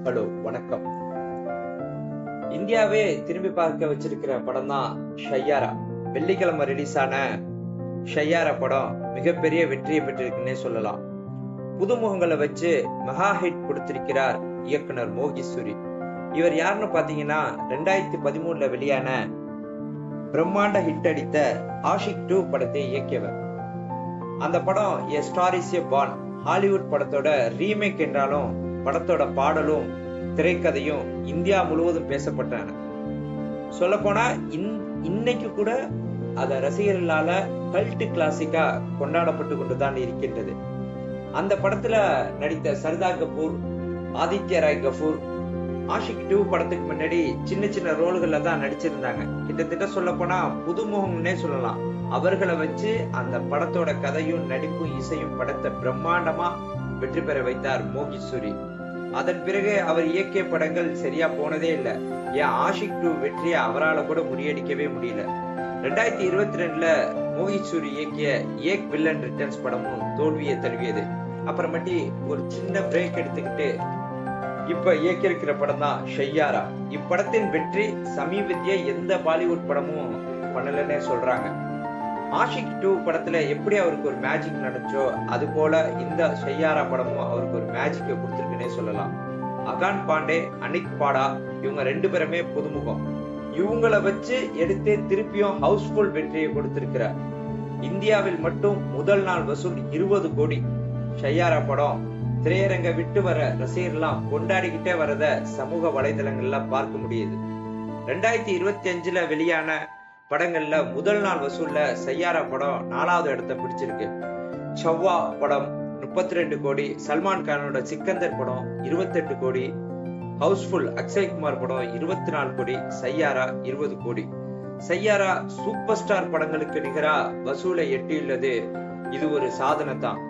Hello, வணக்கம். இந்தியாவே திரும்பி பார்க்க வச்சிருக்கிற படம் தான் ஷையாரா. வெள்ளிக்கிழமை ரிலீஸ் ஆன ஷையாரா படம் மிகப்பெரிய வெற்றியை பெற்றிருக்குன்னே சொல்லலாம். புதுமுகங்களை வச்சு மெகா ஹிட் கொடுத்திருக்கிறார் இயக்குனர் மோகேஸ்வரி. இவர் யாருன்னு பாத்தீங்கன்னா 2013 வெளியான பிரம்மாண்ட ஹிட் அடித்த ஆஷிக் 2 படத்தை இயக்கியவர். அந்த படம் a star is a born Hollywood படத்தோட ரீமேக் என்றாலும் படத்தோட பாடலும் திரைக்கதையும் இந்தியா முழுவதும் பேசப்பட்டன. சொல்ல போனா இன்னைக்கு கூட அத ரசிகர்களால கல்ட் கிளாசிக்கா கொண்டாடப்பட்டு கொண்டுதான் இருக்கின்றது. அந்த படத்துல நடித்த சர்தா கபூர், ஆதித்ய ராய் கபூர் ஆஷிக் 2 படத்துக்கு முன்னாடி சின்ன சின்ன ரோல்கள்ல தான் நடிச்சிருந்தாங்க. கிட்டத்தட்ட சொல்ல போனா புதுமுகம்னே சொல்லலாம். அவர்களை வச்சு அந்த படத்தோட கதையும் நடிப்பும் இசையும் படத்தை பிரம்மாண்டமா வெற்றி பெற வைத்தார் மோகேஸ்வரி. அதன் பிறகு அவர் இயக்கிய படங்கள் சரியா போனதே இல்லை. ஏன் ஆஷிக் 2 வெற்றியை அவரால் கூட முறியடிக்கவே முடியல. 2022 மோகேஸ்வரி இயக்கிய ஏக் வில்லன் ரிட்டர்ன்ஸ் படமும் தோல்வியை தழுவியது. அப்புறமேட்டி ஒரு சின்ன பிரேக் எடுத்துக்கிட்டு இப்ப இயக்கியிருக்கிற படம் தான் ஷையாரா. இப்படத்தின் வெற்றி சமீபத்திய எந்த பாலிவுட் படமும் பண்ணலன்னே சொல்றாங்க. ஆஷிக் 2 படத்துல எப்படி அவருக்கு ஒரு மேஜிக் நடந்துச்சோ அது போல இந்த ஷையாரா படமும் அவருக்கு ஒரு மேஜிக்கை கொடுத்திருக்குன்னே சொல்லலாம். அகான் பாண்டே, அனிக் பாடா இவங்க 2 பேருமே புதுமுகம். இவங்களை வச்சு எடுத்து திருப்பியும் ஹவுஸ்ஃபுல் வெற்றியை கொடுத்திருக்கிறார். இந்தியாவில் மட்டும் முதல் நாள் வசூல் 20 கோடி. ஷையாரா படம் திரையரங்க விட்டு வர ரசிகர்லாம் கொண்டாடிக்கிட்டே வரத சமூக வலைதளங்கள்ல பார்க்க முடியுது. 2025 வெளியான படங்கள்ல முதல் நாள் வசூல்ல ஷையாரா படம் 4வது இடத்தை பிடிச்சிருக்கு. சவ்வா படம் 32 கோடி, சல்மான் கானோட சிக்கந்தர் படம் 28 கோடி, ஹவுஸ்ஃபுல் அக்ஷய்குமார் படம் 24 கோடி, ஷையாரா 20 கோடி. ஷையாரா சூப்பர் ஸ்டார் படங்களுக்கு நிகரா வசூலை எட்டியுள்ளது. இது ஒரு சாதனை தான்.